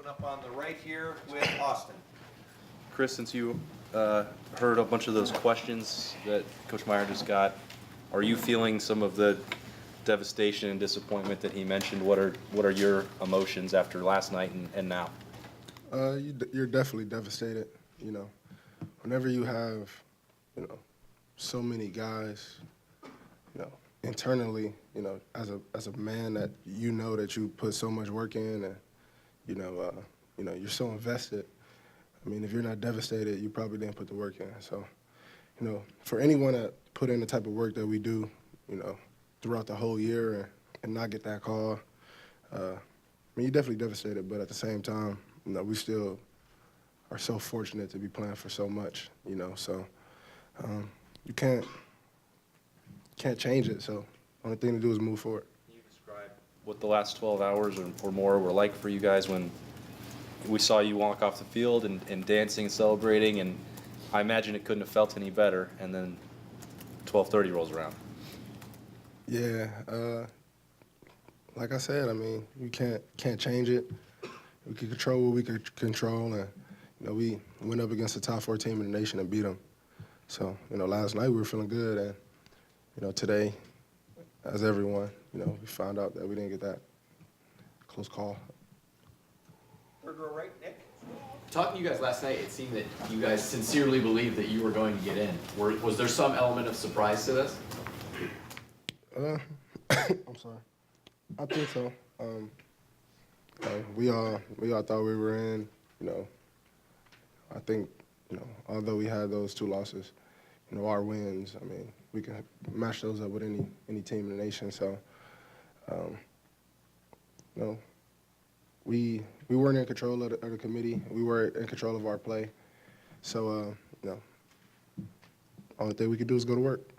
up on the right here with Austin. Chris, since you heard a bunch of those questions that Coach Meyer just got, are you feeling some of the devastation and disappointment that he mentioned? What are your emotions after last night and now? You're definitely devastated. You know, whenever you have, so many guys, internally, as a man that that you put so much work in, and you're so invested. I mean, if you're not devastated, you probably didn't put the work in. So, for anyone that put in the type of work that we do, throughout the whole year and not get that call, you're definitely devastated. But at the same time, we still are so fortunate to be playing for so much, So you can't change it. So only thing to do is move forward. Can you describe what the last 12 hours or more were like for you guys when we saw you walk off the field and dancing and celebrating? And I imagine it couldn't have felt any better. And then 12:30 rolls around. Yeah, like I said, you can't change it. We can control what we can control, and we went up against the top 4 team in the nation and beat them. So last night we were feeling good, and today, as everyone, we found out that we didn't get that close call. Third row right, Nick. Talking to you guys last night, it seemed that you guys sincerely believed that you were going to get in. Was there some element of surprise to this? I'm sorry. I think so. We all thought we were in. I think although we had those 2 losses, our wins. We can match those up with any team in the nation. So, we weren't in control of the committee. We were in control of our play. So, only thing we could do is go to work. The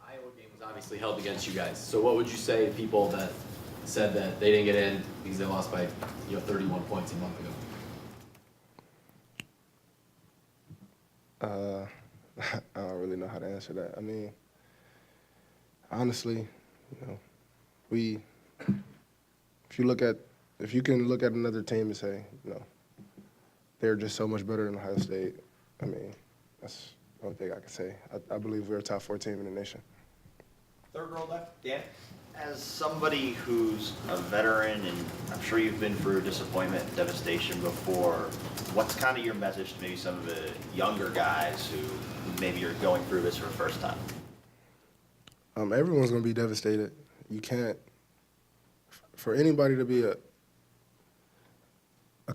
Iowa game was obviously held against you guys. So what would you say to people that said that they didn't get in because they lost by 31 points a month ago? I don't really know how to answer that. Honestly, if you can look at another team and say, they're just so much better than Ohio State, that's the only thing I can say. I believe we're a top 4 team in the nation. Third row left, Dan. As somebody who's a veteran, and I'm sure you've been through disappointment and devastation before, what's kind of your message to maybe some of the younger guys who maybe are going through this for the first time? Everyone's going to be devastated. You can't, for anybody to be a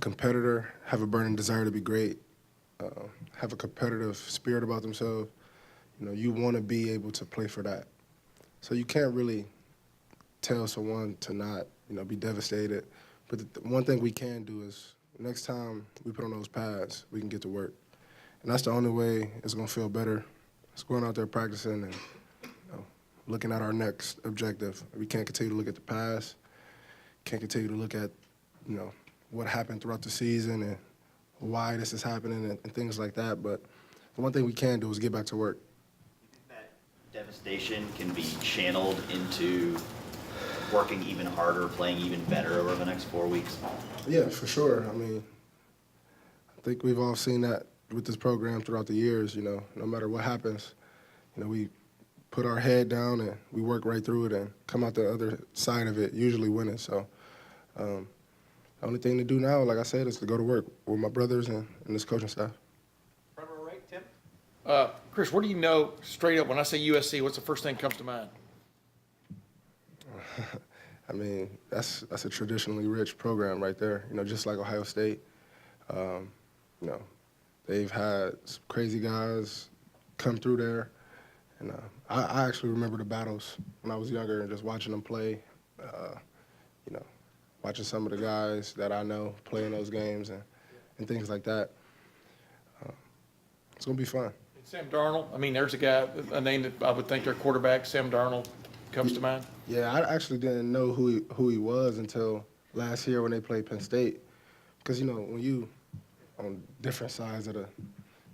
competitor, have a burning desire to be great, have a competitive spirit about themselves, you want to be able to play for that. So you can't really tell someone to not, be devastated. But the one thing we can do is next time we put on those pads, we can get to work. And that's the only way it's going to feel better. It's going out there practicing and looking at our next objective. We can't continue to look at the past, can't continue to look at, what happened throughout the season and why this is happening and things like that. But the one thing we can do is get back to work. Do you think that devastation can be channeled into working even harder, playing even better over the next 4 weeks? Yeah, for sure. I think we've all seen that with this program throughout the years, no matter what happens, we put our head down and we work right through it and come out the other side of it, usually winning. So the only thing to do now, like I said, is to go to work with my brothers and this coaching staff. Front row right, Tim. Chris, what do you know straight up when I say USC? What's the first thing that comes to mind? That's a traditionally rich program right there. Just like Ohio State. They've had some crazy guys come through there, and I actually remember the battles when I was younger and just watching them play. Watching some of the guys that I know play in those games and things like that. It's gonna be fun. Sam Darnold. There's a name that I would think their quarterback, Sam Darnold, comes to mind. Yeah, I actually didn't know who he was until last year when they played Penn State, because when you on different sides of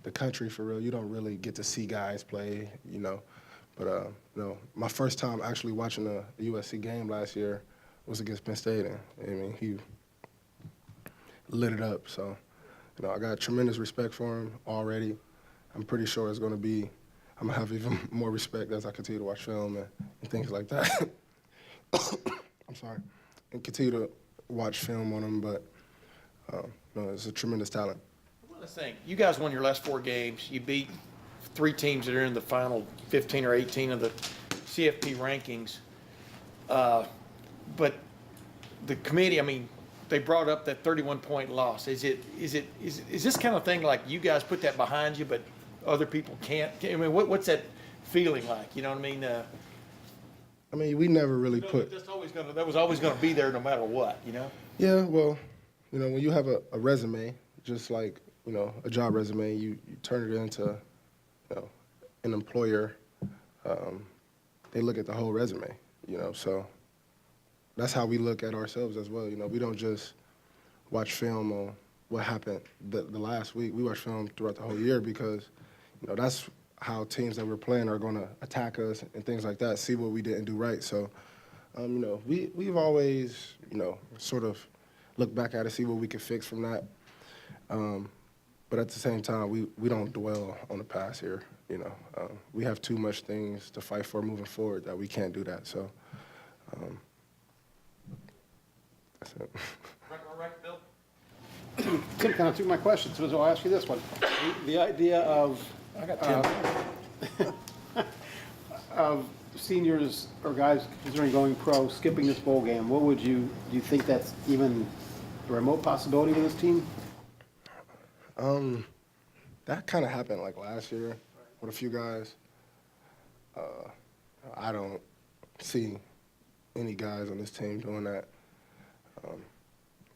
the country for real, you don't really get to see guys play, But my first time actually watching a USC game last year was against Penn State, and he lit it up. So, you know, I got tremendous respect for him already. I'm pretty sure it's going to be, I'm going to have even more respect as I continue to watch film and things like that. I'm sorry. And continue to watch film on him, but you know, it's a tremendous talent. Well, let's think. You guys won your last 4 games. You beat 3 teams that are in the final 15 or 18 of the CFP rankings. But the committee, I mean, they brought up that 31-point loss. Is this kind of thing like you guys put that behind you, but other people can't? I mean, what's that feeling like? You know what I mean? I mean, we never really put. That was always gonna be there no matter what. You know? Yeah, well, you know, when you have a resume, just like, you know, a job resume, you turn it into, you know, an employer. They look at the whole resume, you know, so that's how we look at ourselves as well. You know, we don't just watch film on what happened the last week. We watch film throughout the whole year because, you know, that's how teams that we're playing are going to attack us and things like that, see what we didn't do right. So, you know, we've always, you know, sort of looked back at it, see what we could fix from that. But at the same time, we don't dwell on the past here, you know. We have too much things to fight for moving forward that we can't do that. So, that's it. Right, Bill? Tim kind of took my question, so I'll ask you this one. The idea of, I got 10. of seniors or guys considering going pro, skipping this bowl game, do you think that's even a remote possibility with this team? That kind of happened like last year with a few guys. I don't see any guys on this team doing that.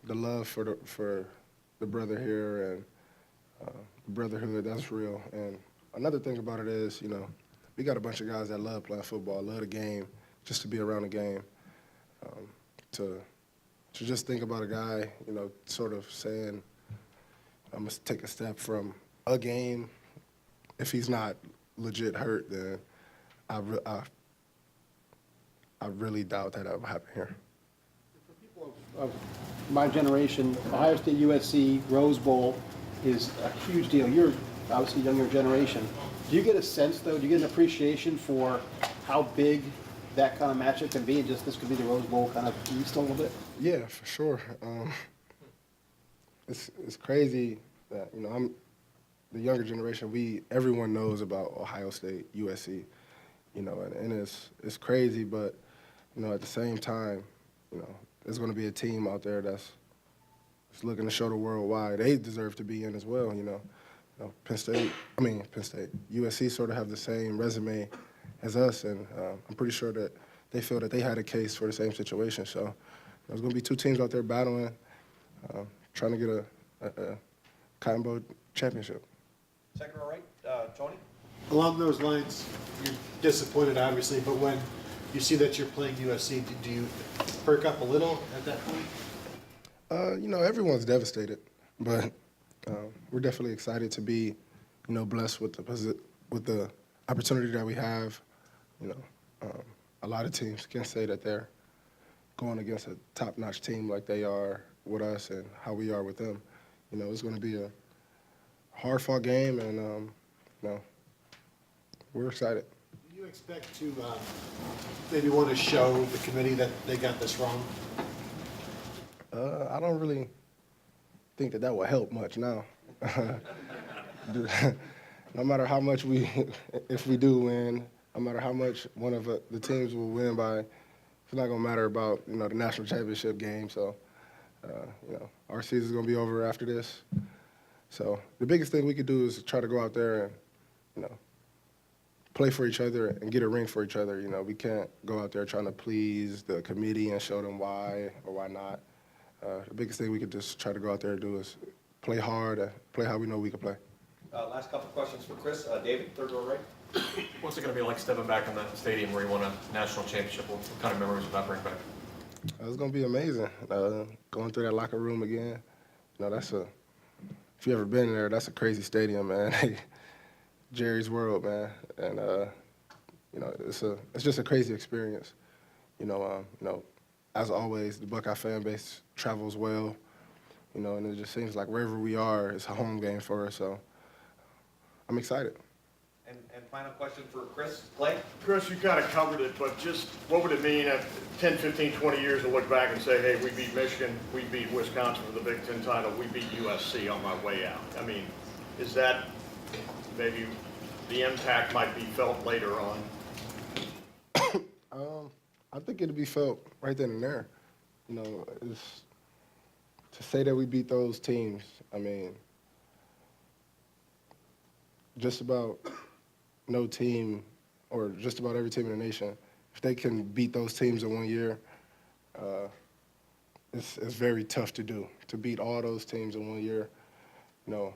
The love for the brother here and the brotherhood, that's real. And another thing about it is, you know, we got a bunch of guys that love playing football, love the game, just to be around the game. To just think about a guy, you know, sort of saying, I'm going to take a step from a game. If he's not legit hurt, then I really doubt that will happen here. For people of my generation, Ohio State, USC, Rose Bowl is a huge deal. You're obviously a younger generation. Do you get a sense, though, do you get an appreciation for how big that kind of matchup can be, and just this could be the Rose Bowl kind of east a little bit? Yeah, for sure. It's crazy that, you know, I'm the younger generation. Everyone knows about Ohio State, USC, you know, and it's crazy, but, you know, at the same time, you know, there's going to be a team out there that's looking to show the world why they deserve to be in as well, you know. Penn State, USC sort of have the same resume as us, and I'm pretty sure that they feel that they had a case for the same situation. So there's going to be 2 teams out there battling, trying to get a Cotton Bowl championship. Second row right, Tony? Along those lines, you're disappointed, obviously, but when you see that you're playing USC, do you perk up a little at that point? You know, everyone's devastated, but we're definitely excited to be, you know, blessed with the opportunity that we have. You know, a lot of teams can say that they're going against a top-notch team like they are with us and how we are with them. You know, it's going to be a hard-fought game, and you know, we're excited. Do you expect to maybe want to show the committee that they got this wrong? I don't really think that will help much now. No matter how much if we do win, no matter how much one of the teams will win by, it's not gonna matter about, you know, the national championship game. So, you know, our season's gonna be over after this. So the biggest thing we could do is try to go out there and, you know, play for each other and get a ring for each other. You know, we can't go out there trying to please the committee and show them why or why not. The biggest thing we could just try to go out there and do is play hard, play how we know we can play. Last couple questions for Chris. David, third row right. What's it going to be like stepping back in that stadium where you won a national championship? What kind of memories would that bring back? It's going to be amazing. Going through that locker room again. You know, if you've ever been there, that's a crazy stadium, man. Jerry's World, man. And, you know, it's just a crazy experience. You know, as always, the Buckeye fan base travels well. you know, and it just seems like wherever we are, it's a home game for us. So I'm excited. And final question for Chris, Clay? Chris, you kind of covered it, but just what would it mean at 10, 15, 20 years to look back and say, hey, we beat Michigan, we beat Wisconsin for the Big Ten title, we beat USC on my way out? I mean, is that maybe the impact might be felt later on? I think it'll be felt right then and there. You know, to say that we beat those teams, I mean, just about no team, or just about every team in the nation, if they can beat those teams in 1 year, it's very tough to do. To beat all those teams in 1 year, you know,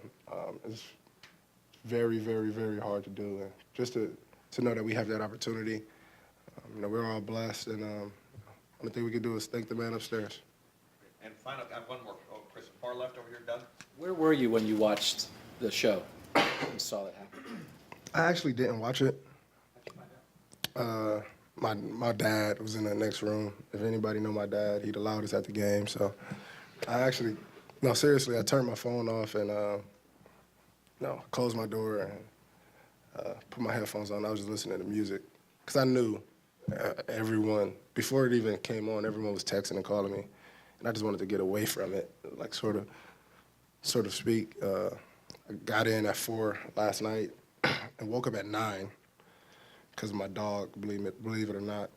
it's very, very, very hard to do. And just to know that we have that opportunity, you know, we're all blessed, and only thing we can do is thank the man upstairs. And final, I have one more. Oh, Chris, far left over here, Doug. Where were you when you watched the show and saw that happen? I actually didn't watch it. My dad was in the next room. If anybody know my dad, he the loudest at the game. So I actually, no, seriously, I turned my phone off and closed my door and put my headphones on. I was just listening to music because I knew everyone, before it even came on, everyone was texting and calling me, and I just wanted to get away from it, like sort of speak. I got in at 4 last night and woke up at 9 because of my dog, believe it or not.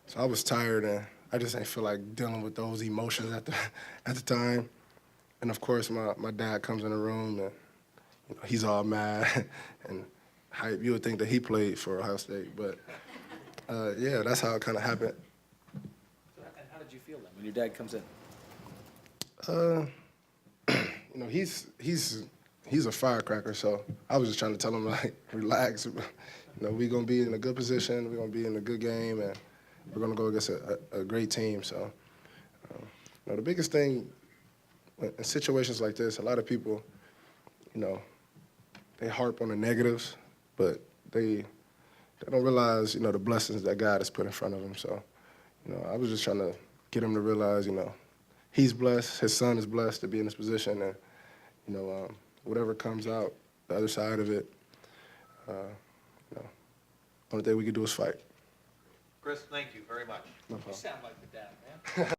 So I was tired, and I just didn't feel like dealing with those emotions at the time. And of course, my dad comes in the room, and you know, he's all mad and hype. You would think that he played for Ohio State, but yeah, that's how it kind of happened. And how did you feel then when your dad comes in? You know, he's a firecracker, so I was just trying to tell him, like, relax. You know, we're going to be in a good position, we're going to be in a good game, and we're going to go against a great team. So, you know, the biggest thing in situations like this, a lot of people, you know, they harp on the negatives, but they don't realize, you know, the blessings that God has put in front of them. So, you know, I was just trying to get him to realize, you know, he's blessed, his son is blessed to be in this position, and, you know, whatever comes out the other side of it, you know, only thing we can do is fight. Chris, thank you very much. No problem. You sound like the dad, man.